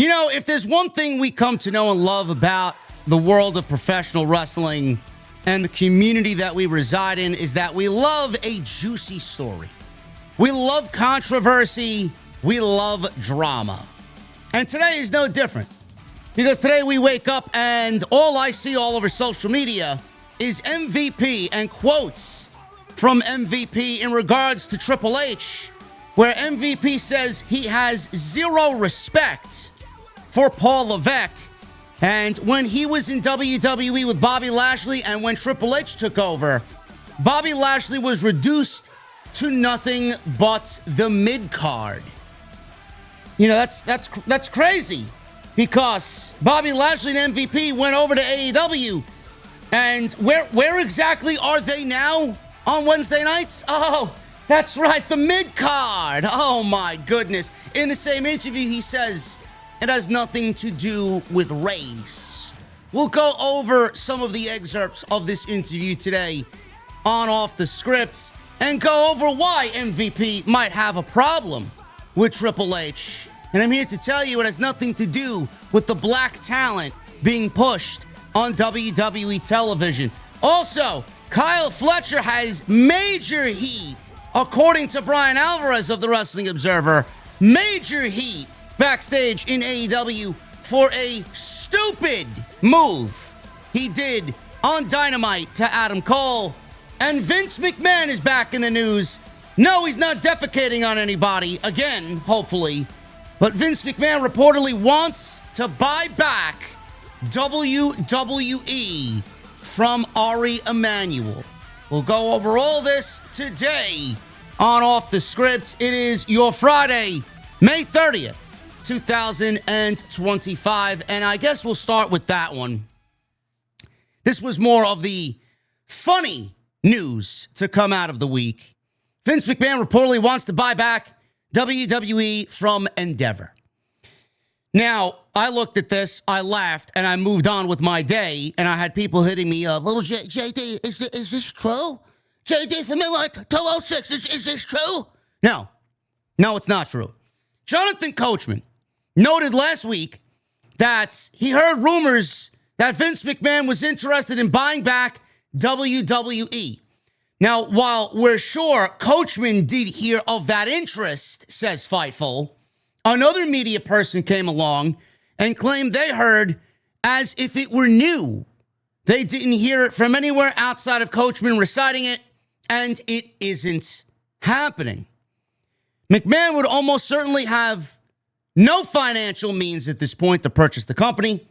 You know, if there's one thing we come to know and love about the world of professional wrestling and the community that we reside in, is that we love a juicy story. We love controversy. We love drama. And today is no different, because today we wake up and all I see all over social media is MVP and quotes from MVP in regards to Triple H, where MVP says he has zero respect for Paul Levesque. And when he was in WWE with Bobby Lashley and when Triple H took over, Bobby Lashley was reduced to nothing but the mid-card. You know, that's crazy, because Bobby Lashley and MVP went over to AEW. And where exactly are they now on Wednesday nights? Oh, that's right, the mid-card. Oh, my goodness. In the same interview, he says it has nothing to do with race. We'll go over some of the excerpts of this interview today on Off the Script and go over why MVP might have a problem with Triple H. And I'm here to tell you it has nothing to do with the black talent being pushed on WWE television. Also, Kyle Fletcher has major heat, according to Brian Alvarez of the Wrestling Observer, major heat backstage in AEW for a stupid move he did on Dynamite to Adam Cole. And Vince McMahon is back in the news. No, he's not defecating on anybody, again, hopefully. But Vince McMahon reportedly wants to buy back WWE from Ari Emanuel. We'll go over all this today on Off the Script. It is your Friday, May 30th, 2025. And I guess we'll start with that one. This was more of the funny news to come out of the week. Vince McMahon reportedly wants to buy back WWE from Endeavor. Now, I looked at this, I laughed, and I moved on with my day, and I had people hitting me up. Well, JD, is this true? JD from NY 206, is this true? No, it's not true. Jonathan Coachman noted last week that he heard rumors that Vince McMahon was interested in buying back WWE. Now, while we're sure Coachman did hear of that interest, says Fightful, another media person came along and claimed they heard as if it were new. They didn't hear it from anywhere outside of Coachman reciting it, and it isn't happening. McMahon would almost certainly have no financial means at this point to purchase the company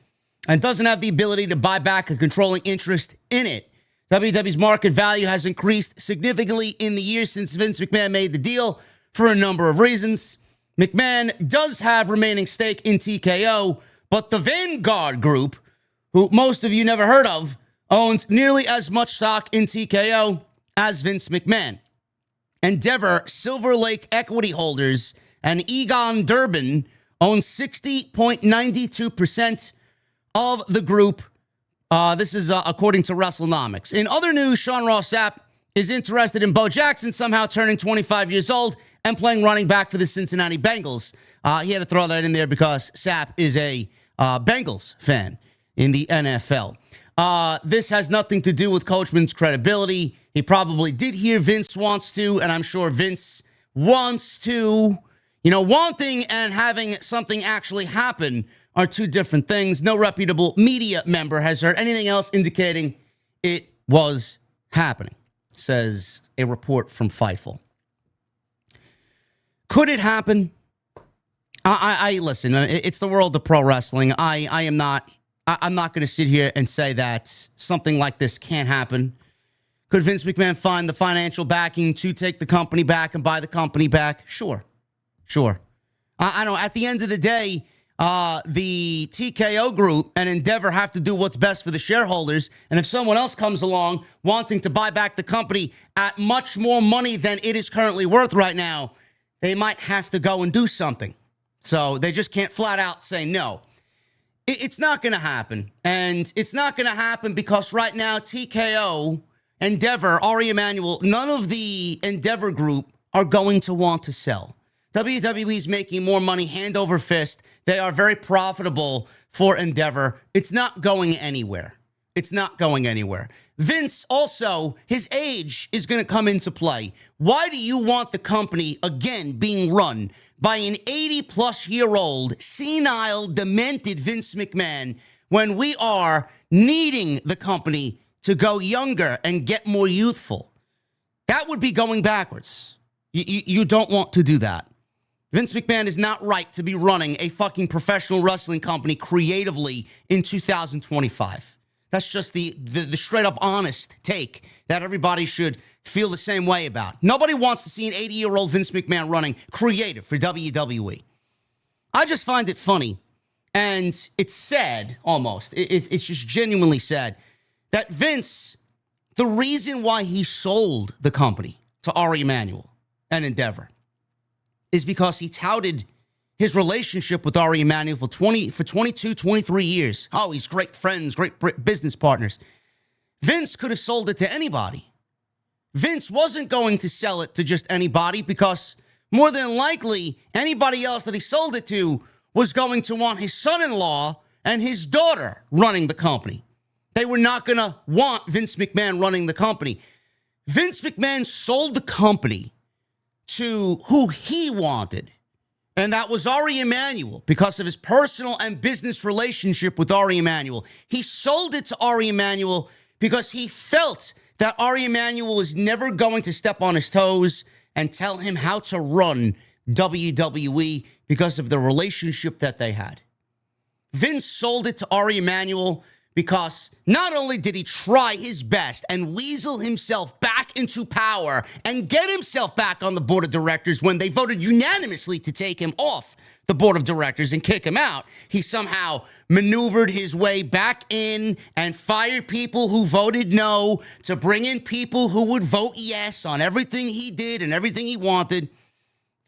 and doesn't have the ability to buy back a controlling interest in it. WWE's market value has increased significantly in the years since Vince McMahon made the deal for a number of reasons. McMahon does have remaining stake in TKO, but the Vanguard Group, who most of you never heard of, owns nearly as much stock in TKO as Vince McMahon. Endeavor, Silver Lake equity holders, and Egon Durbin own 60.92% of the group. This is according to WrestleNomics. In other news, Sean Ross Sapp is interested in Bo Jackson somehow turning 25 years old and playing running back for the Cincinnati Bengals. He had to throw that in there because Sapp is a Bengals fan in the NFL. This has nothing to do with Coachman's credibility. He probably did hear Vince wants to, and I'm sure Vince wants to. You know, wanting and having something actually happen are two different things. No reputable media member has heard anything else indicating it was happening, says a report from Fightful. Could it happen? I listen, it's the world of pro wrestling. I'm not going to sit here and say that something like this can't happen. Could Vince McMahon find the financial backing to take the company back and buy the company back? Sure. I know at the end of the day, the TKO group and Endeavor have to do what's best for the shareholders. And if someone else comes along wanting to buy back the company at much more money than it is currently worth right now, they might have to go and do something. So they just can't flat out say no. It's not going to happen. And it's not going to happen because right now TKO, Endeavor, Ari Emanuel, none of the Endeavor group are going to want to sell. WWE is making more money hand over fist. They are very profitable for Endeavor. It's not going anywhere. It's not going anywhere. Vince also, his age is going to come into play. Why do you want the company, again, being run by an 80-plus-year-old, senile, demented Vince McMahon when we are needing the company to go younger and get more youthful? That would be going backwards. You don't want to do that. Vince McMahon is not right to be running a fucking professional wrestling company creatively in 2025. That's just the straight up honest take that everybody should feel the same way about. Nobody wants to see an 80-year-old Vince McMahon running creative for WWE. I just find it funny, and it's sad almost. It's just genuinely sad that Vince, the reason why he sold the company to Ari Emanuel and Endeavor is because he touted his relationship with Ari Emanuel for 22, 23 years. Oh, he's great friends, great business partners. Vince could have sold it to anybody. Vince wasn't going to sell it to just anybody because more than likely anybody else that he sold it to was going to want his son-in-law and his daughter running the company. They were not going to want Vince McMahon running the company. Vince McMahon sold the company to who he wanted, and that was Ari Emanuel because of his personal and business relationship with Ari Emanuel. He sold it to Ari Emanuel because he felt that Ari Emanuel was never going to step on his toes and tell him how to run WWE because of the relationship that they had. Vince sold it to Ari Emanuel because not only did he try his best and weasel himself back into power and get himself back on the board of directors when they voted unanimously to take him off the board of directors and kick him out, he somehow maneuvered his way back in and fired people who voted no to bring in people who would vote yes on everything he did and everything he wanted.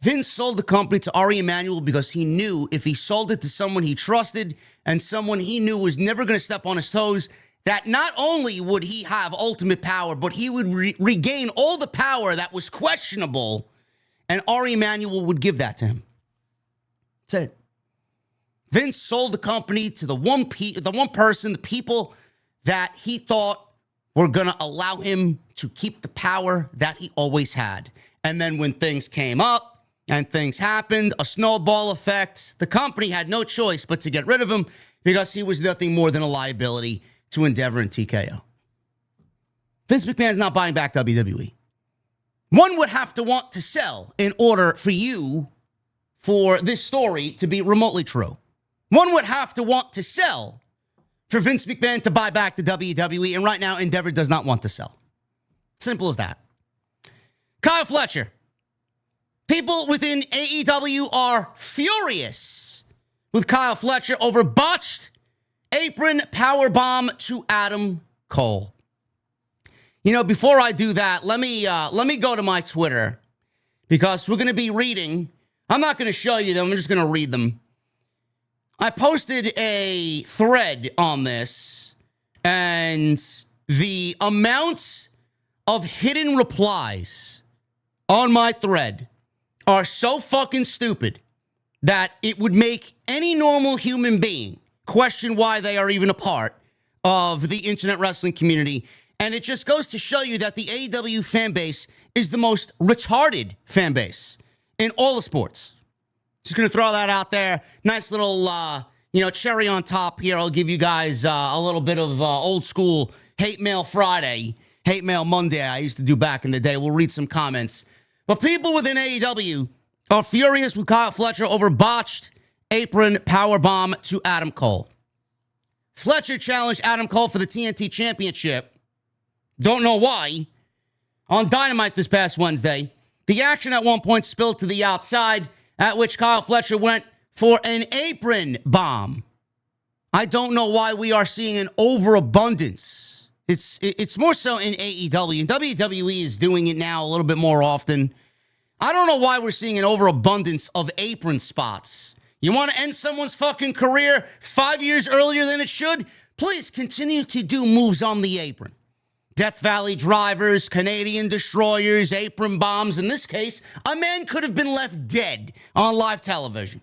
Vince sold the company to Ari Emanuel because he knew if he sold it to someone he trusted and someone he knew was never going to step on his toes, that not only would he have ultimate power, but he would regain all the power that was questionable, and Ari Emanuel would give that to him. That's it. Vince sold the company to the one person, the people that he thought were going to allow him to keep the power that he always had. And then when things came up, and things happened, a snowball effect. The company had no choice but to get rid of him because he was nothing more than a liability to Endeavor and TKO. Vince McMahon's not buying back WWE. One would have to want to sell in order for this story to be remotely true. One would have to want to sell for Vince McMahon to buy back the WWE, and right now Endeavor does not want to sell. Simple as that. Kyle Fletcher. People within AEW are furious with Kyle Fletcher over botched apron powerbomb to Adam Cole. You know, before I do that, let me go to my Twitter because we're going to be reading. I'm not going to show you them. I'm just going to read them. I posted a thread on this, and the amount of hidden replies on my thread are so fucking stupid that it would make any normal human being question why they are even a part of the internet wrestling community. And it just goes to show you that the AEW fan base is the most retarded fan base in all the sports. Just going to throw that out there. Nice little, cherry on top here. I'll give you guys a little bit of old school Hate Mail Friday, Hate Mail Monday I used to do back in the day. We'll read some comments. But people within AEW are furious with Kyle Fletcher over botched apron powerbomb to Adam Cole. Fletcher challenged Adam Cole for the TNT Championship. Don't know why. On Dynamite this past Wednesday, the action at one point spilled to the outside, at which Kyle Fletcher went for an apron bomb. I don't know why we are seeing an overabundance. It's more so in AEW, and WWE is doing it now a little bit more often. I don't know why we're seeing an overabundance of apron spots. You want to end someone's fucking career 5 years earlier than it should? Please continue to do moves on the apron. Death Valley drivers, Canadian destroyers, apron bombs. In this case, a man could have been left dead on live television.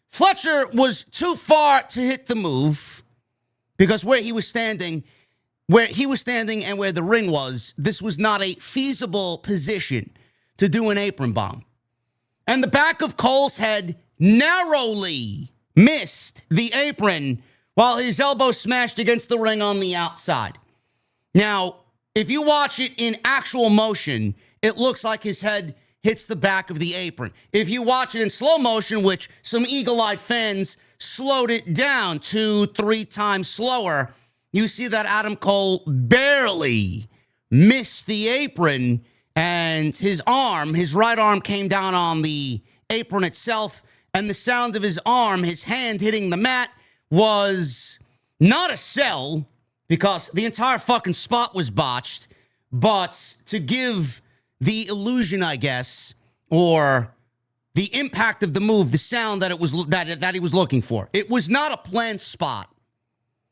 Fletcher was too far to hit the move because where he was standing and where the ring was, this was not a feasible position to do an apron bomb. And the back of Cole's head narrowly missed the apron while his elbow smashed against the ring on the outside. Now, if you watch it in actual motion, it looks like his head hits the back of the apron. If you watch it in slow motion, which some eagle-eyed fans slowed it down 2-3 times slower, you see that Adam Cole barely missed the apron, and his right arm came down on the apron itself, and the sound of his arm, his hand hitting the mat, was not a sell, because the entire fucking spot was botched, but to give the illusion, I guess, or the impact of the move, the sound that that he was looking for. It was not a planned spot.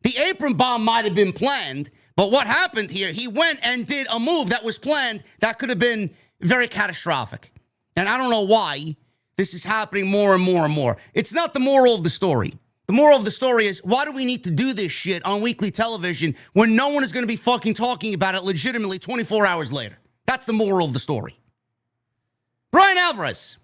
The apron bomb might have been planned, but what happened here, he went and did a move that was planned that could have been very catastrophic. And I don't know why this is happening more and more and more. It's not the moral of the story. The moral of the story is, why do we need to do this shit on weekly television when no one is going to be fucking talking about it legitimately 24 hours later? That's the moral of the story. Brian Alvarez,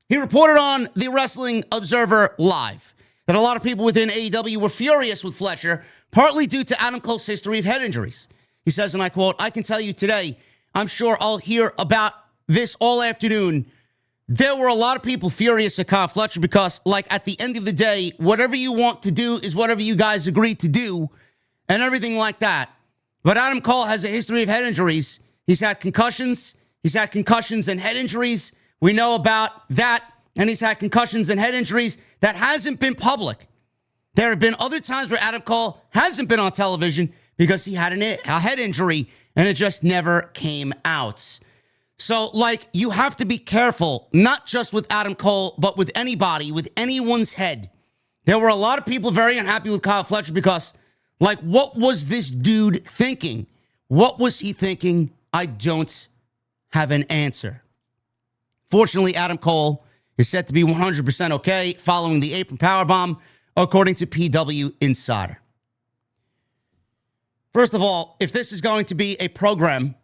he reported on the Wrestling Observer Live that a lot of people within AEW were furious with Fletcher, partly due to Adam Cole's history of head injuries. He says, and I quote, "I can tell you today, I'm sure I'll hear about this all afternoon. There were a lot of people furious at Kyle Fletcher because, like, at the end of the day, whatever you want to do is whatever you guys agree to do and everything like that. But Adam Cole has a history of head injuries. He's had concussions. He's had concussions and head injuries. We know about that. And he's had concussions and head injuries that hasn't been public. There have been other times where Adam Cole hasn't been on television because he had a head injury and it just never came out. So, like, you have to be careful, not just with Adam Cole, but with anybody, with anyone's head. There were a lot of people very unhappy with Kyle Fletcher because, like, what was this dude thinking? What was he thinking? I don't have an answer. Fortunately, Adam Cole is said to be 100% okay following the apron powerbomb, according to PW Insider. First of all, if this is going to be a program,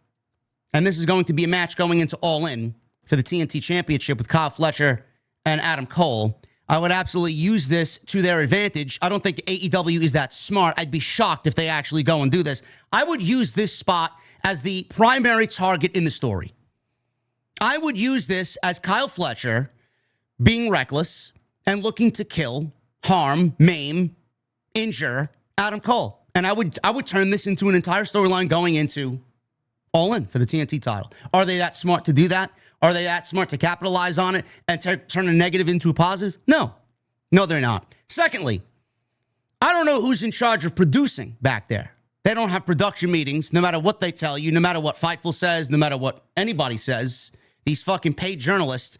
and this is going to be a match going into All In for the TNT Championship with Kyle Fletcher and Adam Cole, I would absolutely use this to their advantage. I don't think AEW is that smart. I'd be shocked if they actually go and do this. I would use this spot as the primary target in the story. I would use this as Kyle Fletcher being reckless and looking to kill, harm, maim, injure Adam Cole. And I would turn this into an entire storyline going into All In for the TNT title. Are they that smart to do that? Are they that smart to capitalize on it and turn a negative into a positive? No. No, they're not. Secondly, I don't know who's in charge of producing back there. They don't have production meetings, no matter what they tell you, no matter what Fightful says, no matter what anybody says. These fucking paid journalists,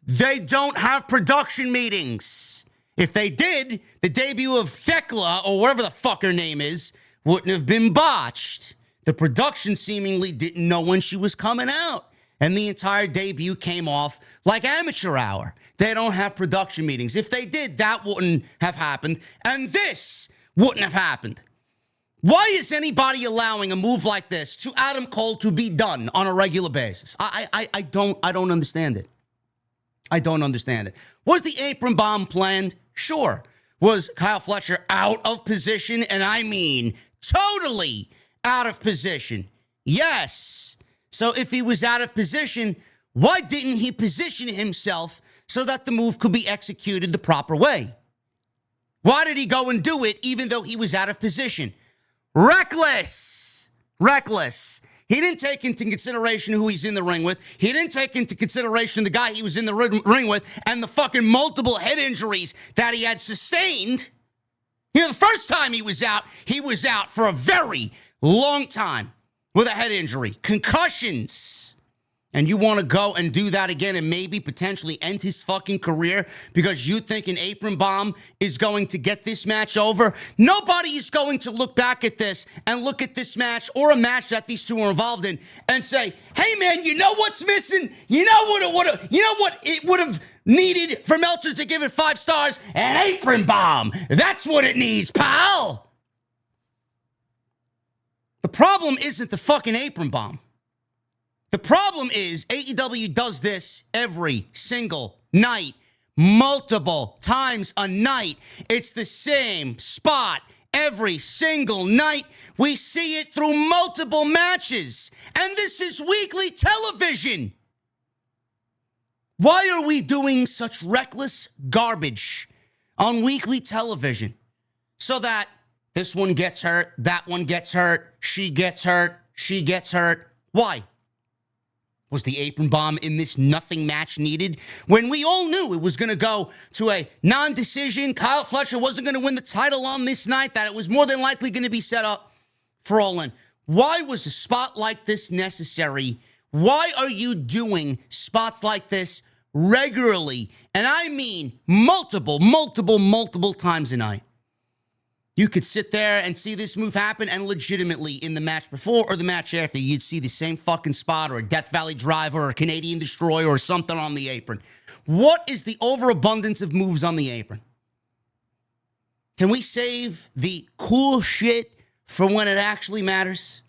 they don't have production meetings. If they did, the debut of Thekla, or whatever the fuck her name is, wouldn't have been botched. The production seemingly didn't know when she was coming out, and the entire debut came off like amateur hour. They don't have production meetings. If they did, that wouldn't have happened, and this wouldn't have happened. Why is anybody allowing a move like this to Adam Cole to be done on a regular basis? I don't understand it. I don't understand it. Was the apron bomb planned? Sure. Was Kyle Fletcher out of position? And I mean totally out of position. Yes. So if he was out of position, why didn't he position himself so that the move could be executed the proper way? Why did he go and do it even though he was out of position? Reckless. He didn't take into consideration who he's in the ring with. He didn't take into consideration the guy he was in the ring with and the fucking multiple head injuries that he had sustained. You know, the first time he was out for a very long time with a head injury. Concussions. and you want to go and do that again and maybe potentially end his fucking career because you think an apron bomb is going to get this match over, nobody is going to look back at this and look at this match or a match that these two are involved in and say, hey man, you know what's missing? You know what it would have needed for Meltzer to give it 5 stars? An apron bomb. That's what it needs, pal. The problem isn't the fucking apron bomb. The problem is AEW does this every single night, multiple times a night. It's the same spot every single night. We see it through multiple matches. And this is weekly television. Why are we doing such reckless garbage on weekly television? So that this one gets hurt, that one gets hurt, she gets hurt, she gets hurt. Why? Was the apron bomb in this nothing match needed? When we all knew it was going to go to a non-decision, Kyle Fletcher wasn't going to win the title on this night, that it was more than likely going to be set up for All In. Why was a spot like this necessary? Why are you doing spots like this regularly? And I mean multiple times a night. You could sit there and see this move happen, and legitimately in the match before or the match after, you'd see the same fucking spot or a Death Valley Driver or a Canadian Destroyer or something on the apron. What is the overabundance of moves on the apron? Can we save the cool shit for when it actually matters?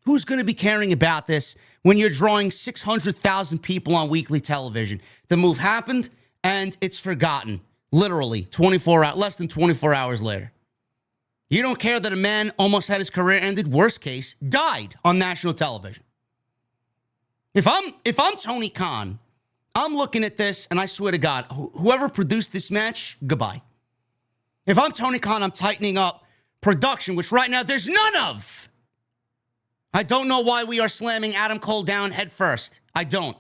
Who's going to be caring about this when you're drawing 600,000 people on weekly television? The move happened, and it's forgotten. Literally, less than 24 hours later. You don't care that a man almost had his career ended, worst case, died on national television. If I'm Tony Khan, I'm looking at this, and I swear to God, whoever produced this match, goodbye. If I'm Tony Khan, I'm tightening up production, which right now there's none of. I don't know why we are slamming Adam Cole down head first. I don't.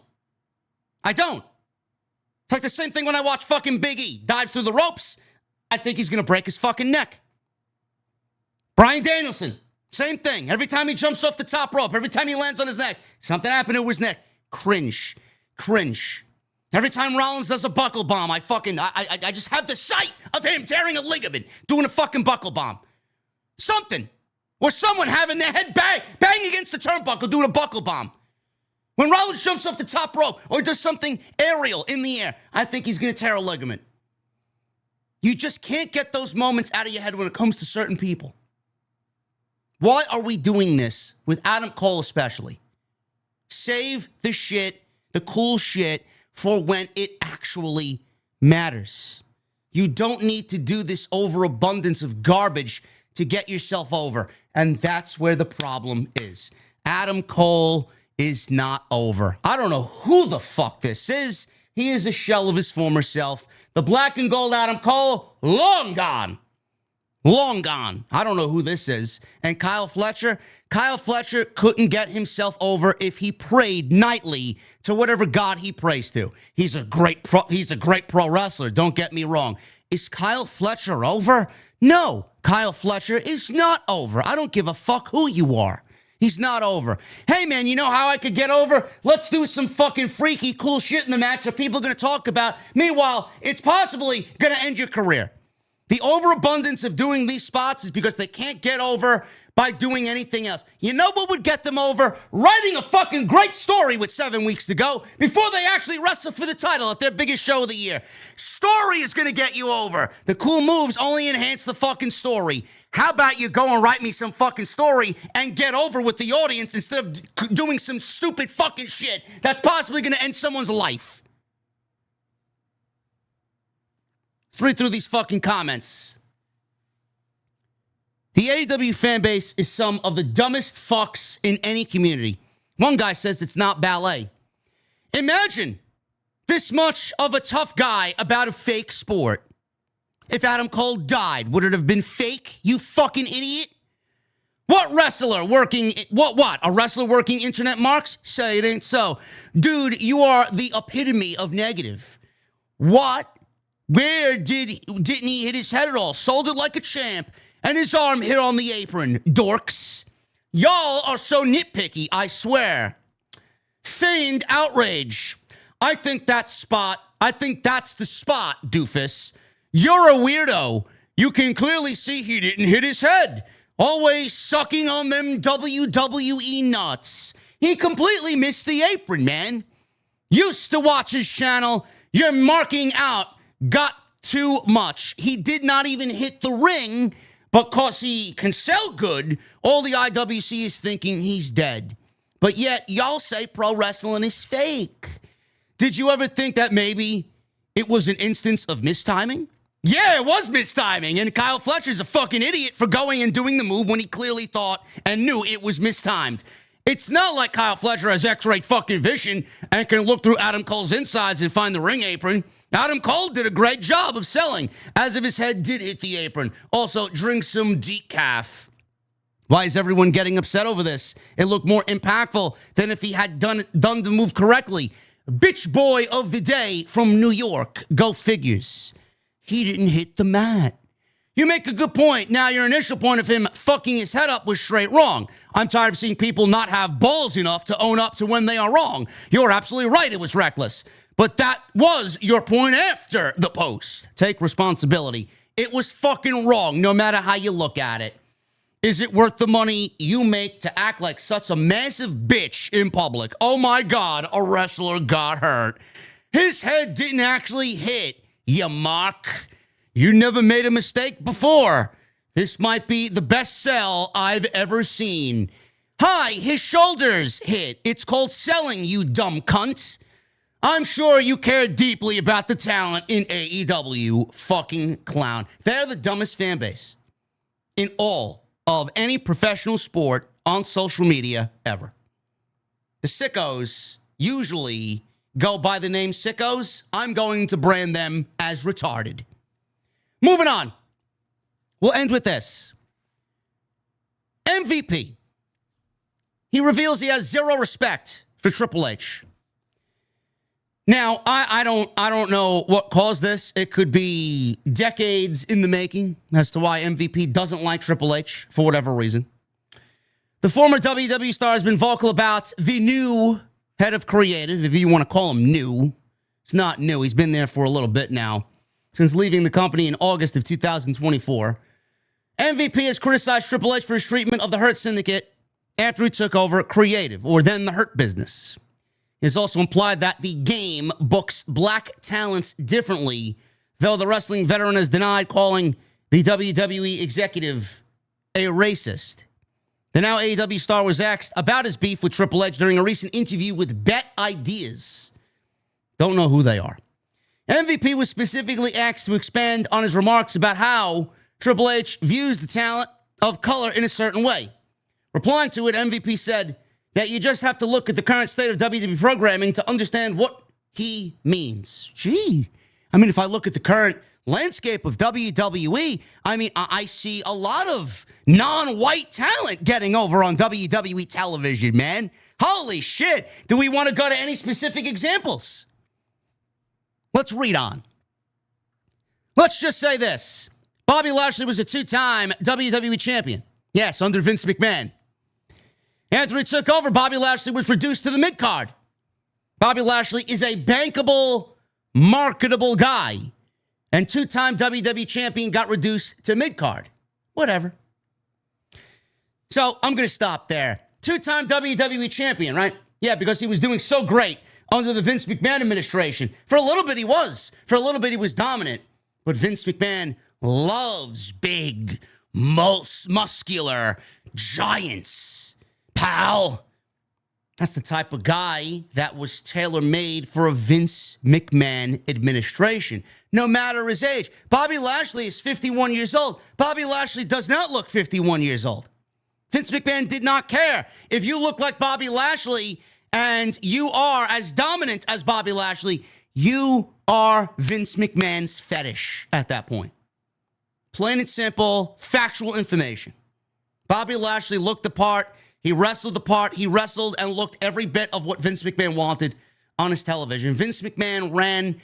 It's like the same thing when I watch fucking Big E dive through the ropes. I think he's going to break his fucking neck. Bryan Danielson, same thing. Every time he jumps off the top rope, every time he lands on his neck, something happened to his neck. Cringe. Every time Rollins does a buckle bomb, I just have the sight of him tearing a ligament, doing a fucking buckle bomb. Something. Or someone having their head bang against the turnbuckle, doing a buckle bomb. When Rollins jumps off the top rope or does something aerial in the air, I think he's going to tear a ligament. You just can't get those moments out of your head when it comes to certain people. Why are we doing this with Adam Cole especially? Save the shit, the cool shit, for when it actually matters. You don't need to do this overabundance of garbage to get yourself over. And that's where the problem is. Adam Cole is not over. I don't know who the fuck this is. He is a shell of his former self. The black and gold Adam Cole, long gone. Long gone. I don't know who this is. And Kyle Fletcher couldn't get himself over if he prayed nightly to whatever God he prays to. He's a great pro wrestler, don't get me wrong. Is Kyle Fletcher over? No, Kyle Fletcher is not over. I don't give a fuck who you are. He's not over. Hey, man, you know how I could get over? Let's do some fucking freaky cool shit in the match that people are going to talk about. Meanwhile, it's possibly going to end your career. The overabundance of doing these spots is because they can't get over by doing anything else. You know what would get them over? Writing a fucking great story with 7 weeks to go before they actually wrestle for the title at their biggest show of the year. Story is going to get you over. The cool moves only enhance the fucking story. How about you go and write me some fucking story and get over with the audience instead of doing some stupid fucking shit that's possibly going to end someone's life? Let's read through these fucking comments. The AEW fan base is some of the dumbest fucks in any community. One guy says it's not ballet. Imagine this much of a tough guy about a fake sport. If Adam Cole died, would it have been fake, you fucking idiot? What wrestler working, a wrestler working internet marks? Say it ain't so. Dude, you are the epitome of negative. What? Where didn't he hit his head at all? Sold it like a champ, and his arm hit on the apron. Dorks. Y'all are so nitpicky, I swear. Feigned outrage. I think that's the spot, doofus. You're a weirdo. You can clearly see he didn't hit his head. Always sucking on them WWE nuts. He completely missed the apron, man. Used to watch his channel. You're marking out. Got too much. He did not even hit the ring, but because he can sell good, all the IWC is thinking he's dead. But yet, y'all say pro wrestling is fake. Did you ever think that maybe it was an instance of mistiming? Yeah, it was mistiming, and Kyle Fletcher's a fucking idiot for going and doing the move when he clearly thought and knew it was mistimed. It's not like Kyle Fletcher has X-ray fucking vision and can look through Adam Cole's insides and find the ring apron. Adam Cole did a great job of selling, as if his head did hit the apron. Also, drink some decaf. Why is everyone getting upset over this? It looked more impactful than if he had done the move correctly. Bitch boy of the day from New York. Go figures. He didn't hit the mat. You make a good point. Now, your initial point of him fucking his head up was straight wrong. I'm tired of seeing people not have balls enough to own up to when they are wrong. You're absolutely right. It was reckless. But that was your point after the post. Take responsibility. It was fucking wrong, no matter how you look at it. Is it worth the money you make to act like such a massive bitch in public? Oh my God, a wrestler got hurt. His head didn't actually hit, you mark. You never made a mistake before. This might be the best sell I've ever seen. Hi, his shoulders hit. It's called selling, you dumb cunt. I'm sure you care deeply about the talent in AEW, fucking clown. They're the dumbest fan base in all of any professional sport on social media ever. The sickos usually go by the name sickos. I'm going to brand them as retarded. Moving on. We'll end with this. MVP. He reveals he has zero respect for Triple H. Now, I don't know what caused this. It could be decades in the making as to why MVP doesn't like Triple H for whatever reason. The former WWE star has been vocal about the new head of creative, if you want to call him new. It's not new. He's been there for a little bit now, since leaving the company in August of 2024. MVP has criticized Triple H for his treatment of the Hurt Syndicate after he took over creative, or then the Hurt Business. He has also implied that the game books black talents differently, though the wrestling veteran has denied calling the WWE executive a racist. The now AEW star was asked about his beef with Triple H during a recent interview with Bet Ideas. Don't know who they are. MVP was specifically asked to expand on his remarks about how Triple H views the talent of color in a certain way. Replying to it, MVP said that you just have to look at the current state of WWE programming to understand what he means. Gee, I mean, if I look at the current landscape of WWE, I see a lot of non-white talent getting over on WWE television, man. Holy shit. Do we want to go to any specific examples? Let's read on. Let's just say this. Bobby Lashley was a two-time WWE champion. Yes, under Vince McMahon. After he took over, Bobby Lashley was reduced to the mid-card. Bobby Lashley is a bankable, marketable guy. And two-time WWE champion got reduced to mid-card. Whatever. So I'm going to stop there. Two-time WWE champion, right? Yeah, because he was doing so great under the Vince McMahon administration. For a little bit he was. For a little bit he was dominant. But Vince McMahon loves big, muscular giants. Pal. That's the type of guy that was tailor-made for a Vince McMahon administration, no matter his age. Bobby Lashley is 51 years old. Bobby Lashley does not look 51 years old. Vince McMahon did not care. If you look like Bobby Lashley and you are as dominant as Bobby Lashley, you are Vince McMahon's fetish at that point. Plain and simple, factual information. Bobby Lashley looked the part. He wrestled the part. He wrestled and looked every bit of what Vince McMahon wanted on his television. Vince McMahon ran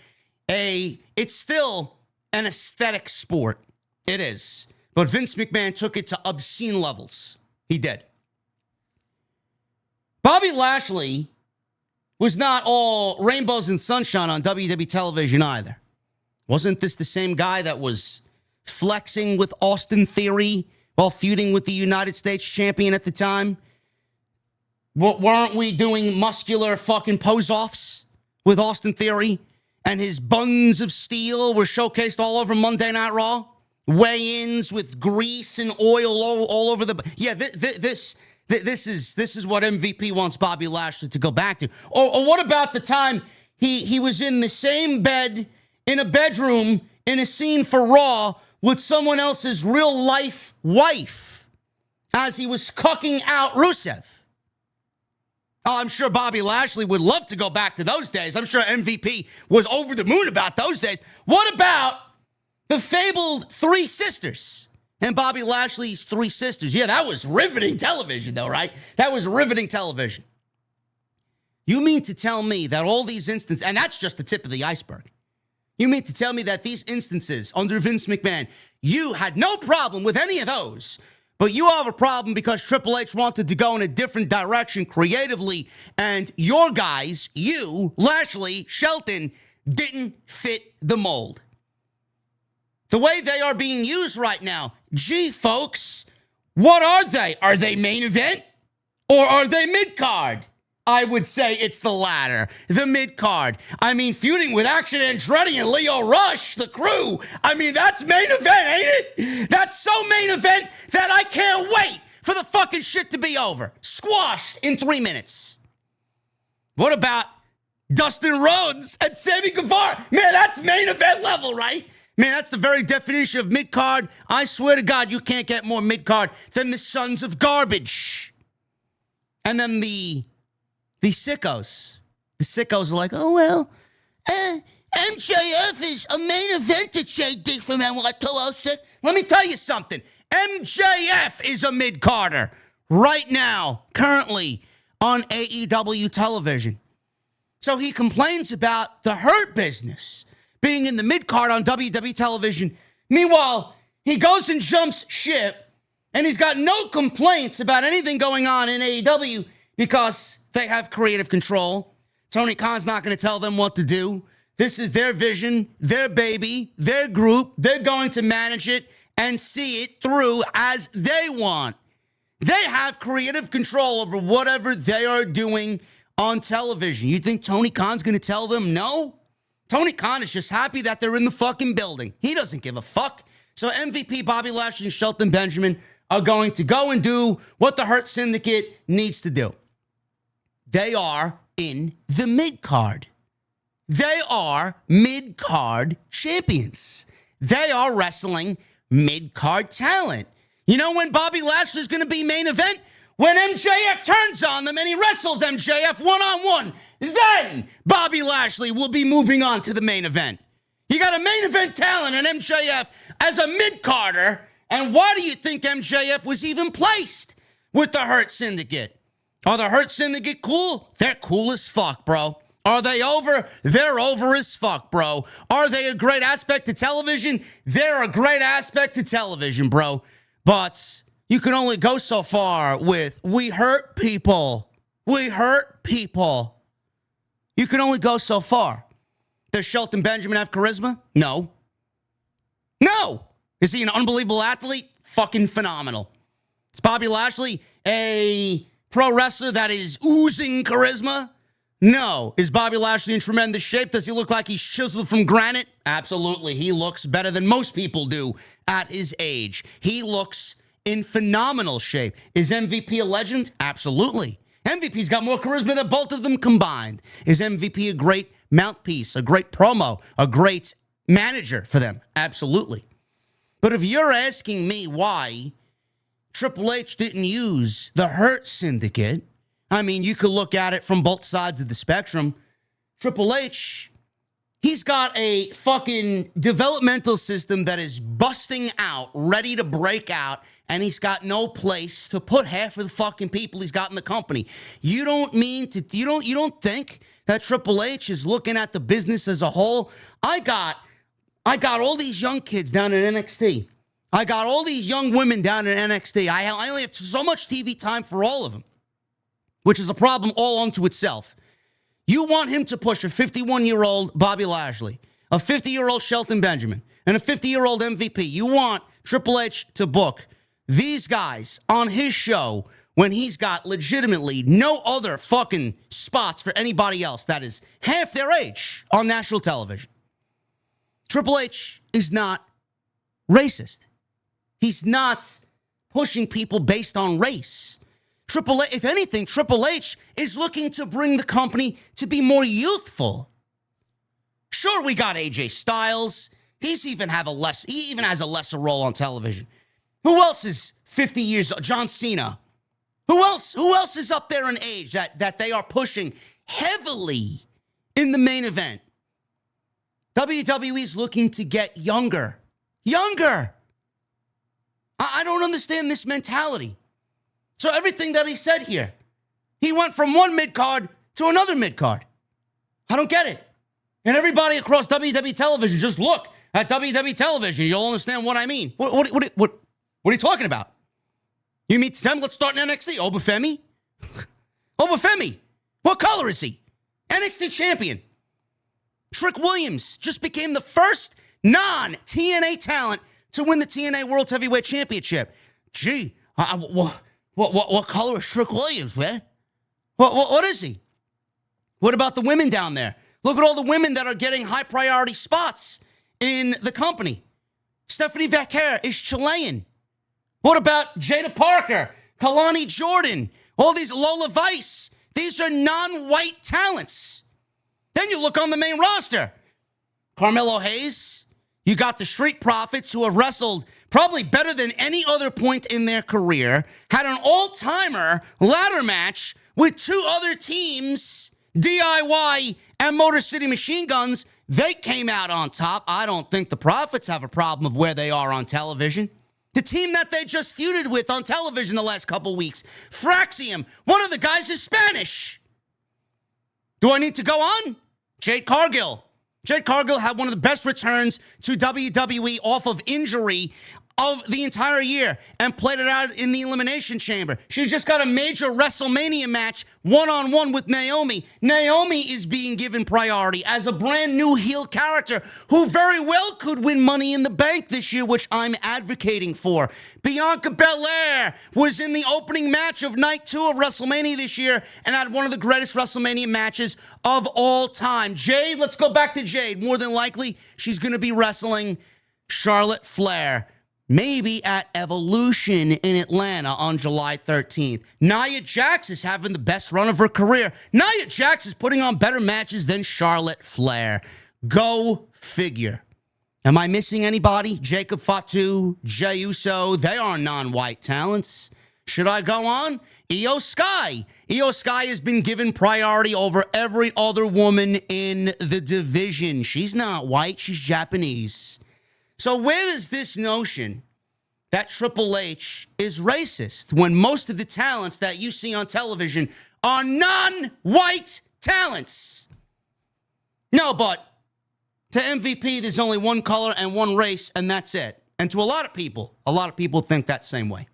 it's still an aesthetic sport. It is. But Vince McMahon took it to obscene levels. He did. Bobby Lashley was not all rainbows and sunshine on WWE television either. Wasn't this the same guy that was flexing with Austin Theory while feuding with the United States champion at the time? Weren't we doing muscular fucking pose-offs with Austin Theory? And his buns of steel were showcased all over Monday Night Raw? Weigh-ins with grease and oil all over the... Yeah, this is what MVP wants Bobby Lashley to go back to. Or what about the time he was in the same bed in a bedroom in a scene for Raw with someone else's real-life wife as he was cucking out Rusev? Oh, I'm sure Bobby Lashley would love to go back to those days. I'm sure MVP was over the moon about those days. What about the fabled Three Sisters and Bobby Lashley's Three Sisters? Yeah, that was riveting television, though, right? That was riveting television. You mean to tell me that all these instances, and that's just the tip of the iceberg. You mean to tell me that these instances under Vince McMahon, you had no problem with any of those, but you have a problem because Triple H wanted to go in a different direction creatively, and your guys, you, Lashley, Shelton, didn't fit the mold. The way they are being used right now, gee, folks, what are they? Are they main event or are they mid-card? I would say it's the latter, the mid-card. I mean, feuding with Action Andretti and Lio Rush, the crew. I mean, that's main event, ain't it? That's so main event that I can't wait for the fucking shit to be over. Squashed in 3 minutes. What about Dustin Rhodes and Sammy Guevara? Man, that's main event level, right? Man, that's the very definition of mid-card. I swear to God, you can't get more mid-card than the Sons of Garbage. And then the sickos. The sickos are like, oh, well, MJF is a main event at JD from NY 206. Let me tell you something. MJF is a mid-carder right now, currently on AEW television. So he complains about the Hurt Business being in the mid-card on WWE television. Meanwhile, he goes and jumps ship, and he's got no complaints about anything going on in AEW because they have creative control. Tony Khan's not going to tell them what to do. This is their vision, their baby, their group. They're going to manage it and see it through as they want. They have creative control over whatever they are doing on television. You think Tony Khan's going to tell them no? Tony Khan is just happy that they're in the fucking building. He doesn't give a fuck. So MVP, Bobby Lashley, and Shelton Benjamin are going to go and do what the Hurt Syndicate needs to do. They are in the mid-card. They are mid-card champions. They are wrestling mid-card talent. You know when Bobby Lashley's going to be main event? When MJF turns on them and he wrestles MJF one-on-one. Then Bobby Lashley will be moving on to the main event. You got a main event talent in MJF as a mid-carder. And why do you think MJF was even placed with the Hurt Syndicate? Are the Hurt Syndicate cool? They're cool as fuck, bro. Are they over? They're over as fuck, bro. Are they a great aspect to television? They're a great aspect to television, bro. But you can only go so far with we hurt people. We hurt people. You can only go so far. Does Shelton Benjamin have charisma? No. No. Is he an unbelievable athlete? Fucking phenomenal. Is Bobby Lashley a pro wrestler that is oozing charisma? No. Is Bobby Lashley in tremendous shape? Does he look like he's chiseled from granite? Absolutely. He looks better than most people do at his age. He looks in phenomenal shape. Is MVP a legend? Absolutely. MVP's got more charisma than both of them combined. Is MVP a great mouthpiece, a great promo, a great manager for them? Absolutely. But if you're asking me why Triple H didn't use the Hurt Syndicate, I mean, you could look at it from both sides of the spectrum. Triple H, he's got a fucking developmental system that is busting out, ready to break out, and he's got no place to put half of the fucking people he's got in the company. You don't think that Triple H is looking at the business as a whole? I got all these young kids down in NXT. I got all these young women down in NXT. I only have so much TV time for all of them, which is a problem all unto itself. You want him to push a 51-year-old Bobby Lashley, a 50-year-old Shelton Benjamin, and a 50-year-old MVP. You want Triple H to book these guys on his show when he's got legitimately no other fucking spots for anybody else that is half their age on national television. Triple H is not racist. He's not pushing people based on race. Triple H, if anything, Triple H is looking to bring the company to be more youthful. Sure, we got AJ Styles. He even has a lesser role on television. Who else is 50 years old? John Cena. Who else is up there in age that they are pushing heavily in the main event? WWE is looking to get younger. Younger. I don't understand this mentality. So everything that he said here, he went from one mid-card to another mid-card. I don't get it. And everybody across WWE television, just look at WWE television. You'll understand what I mean. What are you talking about? You mean to tell me let's start in NXT? Obafemi? Obafemi. What color is he? NXT champion. Trick Williams just became the first non-TNA talent to win the TNA World Heavyweight Championship. Gee, what color is Trick Williams, man? What is he? What about the women down there? Look at all the women that are getting high priority spots in the company. Stephanie Vaquer is Chilean. What about Jada Parker, Kalani Jordan, all these Lola Vice? These are non-white talents. Then you look on the main roster. Carmelo Hayes. You got the Street Profits, who have wrestled probably better than any other point in their career, had an all-timer ladder match with two other teams, DIY and Motor City Machine Guns. They came out on top. I don't think the Profits have a problem of where they are on television. The team that they just feuded with on television the last couple weeks, Fraxium, one of the guys is Spanish. Do I need to go on? Jade Cargill. Jade Cargill had one of the best returns to WWE off of injury of the entire year and played it out in the Elimination Chamber. She just got a major WrestleMania match one-on-one with Naomi. Naomi is being given priority as a brand new heel character who very well could win Money in the Bank this year, which I'm advocating for. Bianca Belair was in the opening match of Night 2 of WrestleMania this year and had one of the greatest WrestleMania matches of all time. Jade, let's go back to Jade. More than likely, she's going to be wrestling Charlotte Flair. Maybe at Evolution in Atlanta on July 13th. Nia Jax is having the best run of her career. Nia Jax is putting on better matches than Charlotte Flair. Go figure. Am I missing anybody? Jacob Fatu, Jey Uso, they are non-white talents. Should I go on? Io Sky. Io Sky has been given priority over every other woman in the division. She's not white, she's Japanese. So where is this notion that Triple H is racist when most of the talents that you see on television are non-white talents? No, but to MVP, there's only one color and one race, and that's it. And to a lot of people think that same way.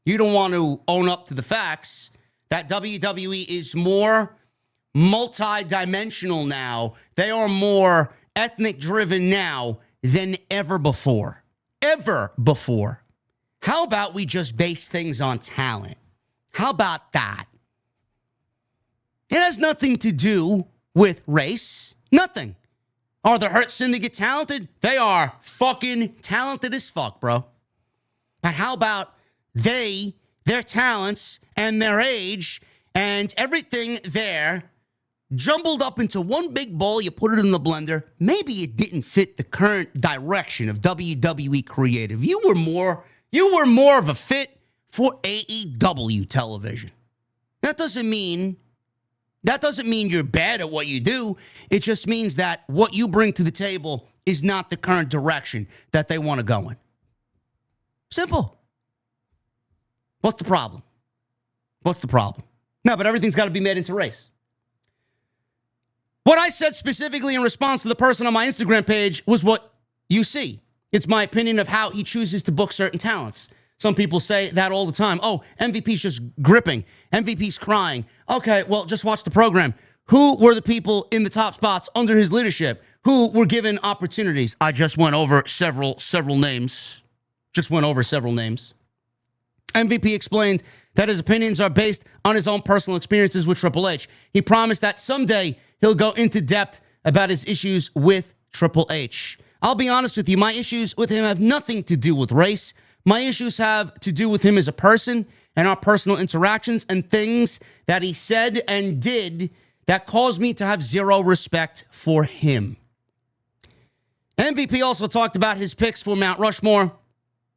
You don't want to own up to the facts that WWE is more multi-dimensional now. They are more ethnic driven now than ever before. Ever before. How about we just base things on talent? How about that? It has nothing to do with race. Nothing. Are the Hurt Syndicate talented? They are fucking talented as fuck, bro. But how about their talents and their age and everything there jumbled up into one big bowl, you put it in the blender. Maybe it didn't fit the current direction of WWE creative. You were more of a fit for AEW television. That doesn't mean you're bad at what you do. It just means that what you bring to the table is not the current direction that they want to go in. Simple. What's the problem? No, but everything's got to be made into race. What I said specifically in response to the person on my Instagram page was what you see. It's my opinion of how he chooses to book certain talents. Some people say that all the time. Oh, MVP's just gripping. MVP's crying. Okay, well, just watch the program. Who were the people in the top spots under his leadership? Who were given opportunities? I just went over several names. MVP explained that his opinions are based on his own personal experiences with Triple H. He promised that someday he'll go into depth about his issues with Triple H. I'll be honest with you, my issues with him have nothing to do with race. My issues have to do with him as a person and our personal interactions and things that he said and did that caused me to have zero respect for him. MVP also talked about his picks for Mount Rushmore.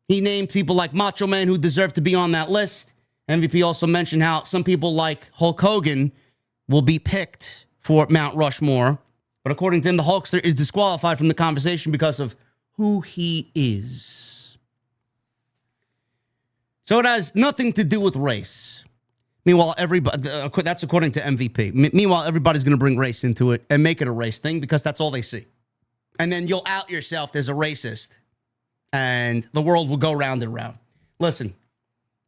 He named people like Macho Man who deserve to be on that list. MVP also mentioned how some people like Hulk Hogan will be picked for Mount Rushmore. But according to him, the Hulkster is disqualified from the conversation because of who he is. So it has nothing to do with race. Meanwhile, that's according to MVP. Meanwhile, everybody's going to bring race into it and make it a race thing because that's all they see. And then you'll out yourself as a racist. And the world will go round and round. Listen,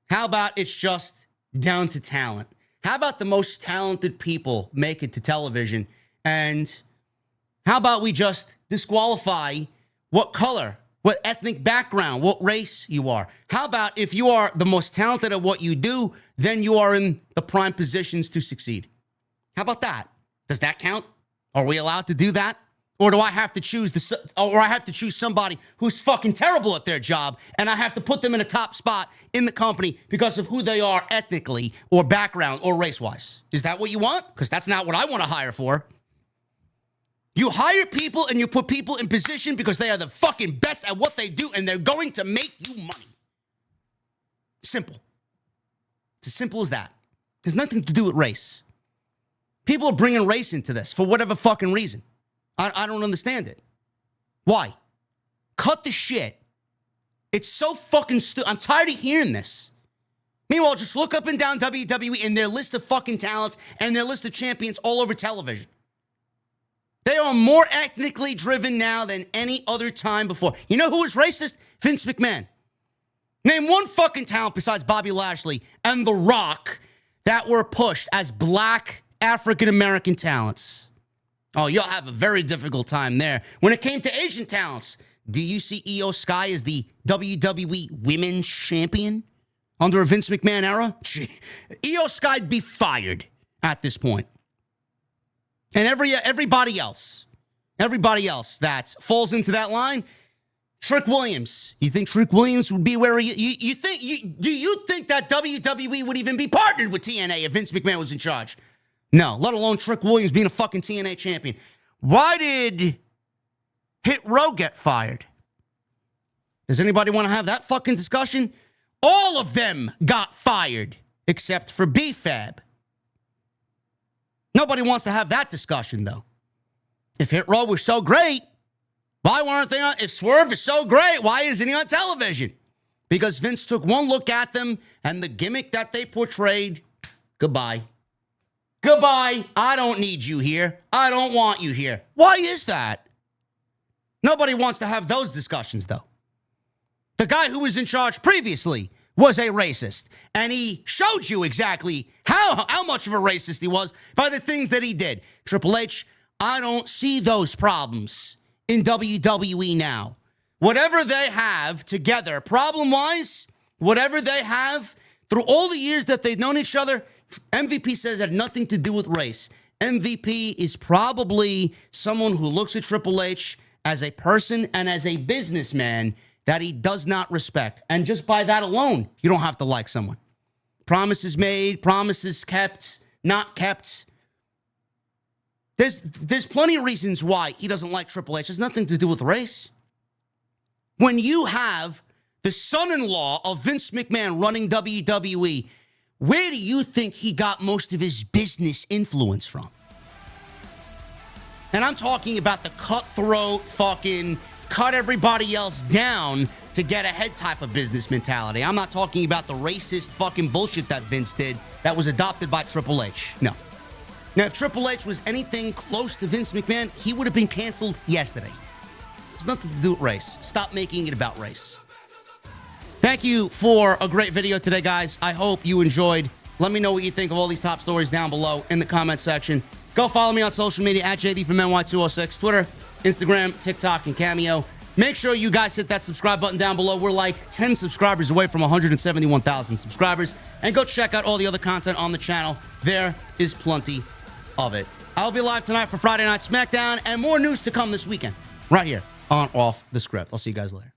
how about it's just down to talent? How about the most talented people make it to television? And how about we just disqualify what color, what ethnic background, what race you are? How about if you are the most talented at what you do, then you are in the prime positions to succeed? How about that? Does that count? Are we allowed to do that? Or do I have to choose somebody who's fucking terrible at their job and I have to put them in a top spot in the company because of who they are ethnically or background or race-wise? Is that what you want? Because that's not what I want to hire for. You hire people and you put people in position because they are the fucking best at what they do and they're going to make you money. Simple. It's as simple as that. It has nothing to do with race. People are bringing race into this for whatever fucking reason. I don't understand it. Why? Cut the shit. It's so fucking stupid. I'm tired of hearing this. Meanwhile, just look up and down WWE and their list of fucking talents and their list of champions all over television. They are more ethnically driven now than any other time before. You know who is racist? Vince McMahon. Name one fucking talent besides Bobby Lashley and The Rock that were pushed as black African-American talents. Oh, you'll have a very difficult time there. When it came to Asian talents, do you see Io Sky as the WWE Women's Champion under a Vince McMahon era? Io Sky'd be fired at this point. And everybody else that falls into that line, Trick Williams. You think Trick Williams would be where do you think that WWE would even be partnered with TNA if Vince McMahon was in charge? No, let alone Trick Williams being a fucking TNA champion. Why did Hit Row get fired? Does anybody want to have that fucking discussion? All of them got fired except for B-Fab. Nobody wants to have that discussion, though. If Hit Row was so great, why weren't they on? If Swerve is so great, why isn't he on television? Because Vince took one look at them and the gimmick that they portrayed, goodbye. Goodbye. I don't need you here. I don't want you here. Why is that? Nobody wants to have those discussions, though. The guy who was in charge previously was a racist, and he showed you exactly how much of a racist he was by the things that he did. Triple H, I don't see those problems in WWE now. Whatever they have together, problem-wise, whatever they have through all the years that they've known each other, MVP says it had nothing to do with race. MVP is probably someone who looks at Triple H as a person and as a businessman that he does not respect. And just by that alone, you don't have to like someone. Promises made, promises kept, not kept. There's plenty of reasons why he doesn't like Triple H. It has nothing to do with race. When you have the son-in-law of Vince McMahon running WWE, where do you think he got most of his business influence from? And I'm talking about the cutthroat fucking cut everybody else down to get ahead type of business mentality. I'm not talking about the racist fucking bullshit that Vince did that was adopted by Triple H. No. Now, if Triple H was anything close to Vince McMahon, he would have been canceled yesterday. It's nothing to do with race. Stop making it about race. Thank you for a great video today, guys. I hope you enjoyed. Let me know what you think of all these top stories down below in the comment section. Go follow me on social media at JDfromNY206, Twitter, Instagram, TikTok, and Cameo. Make sure you guys hit that subscribe button down below. We're like 10 subscribers away from 171,000 subscribers. And go check out all the other content on the channel. There is plenty of it. I'll be live tonight for Friday Night SmackDown and more news to come this weekend right here on Off the Script. I'll see you guys later.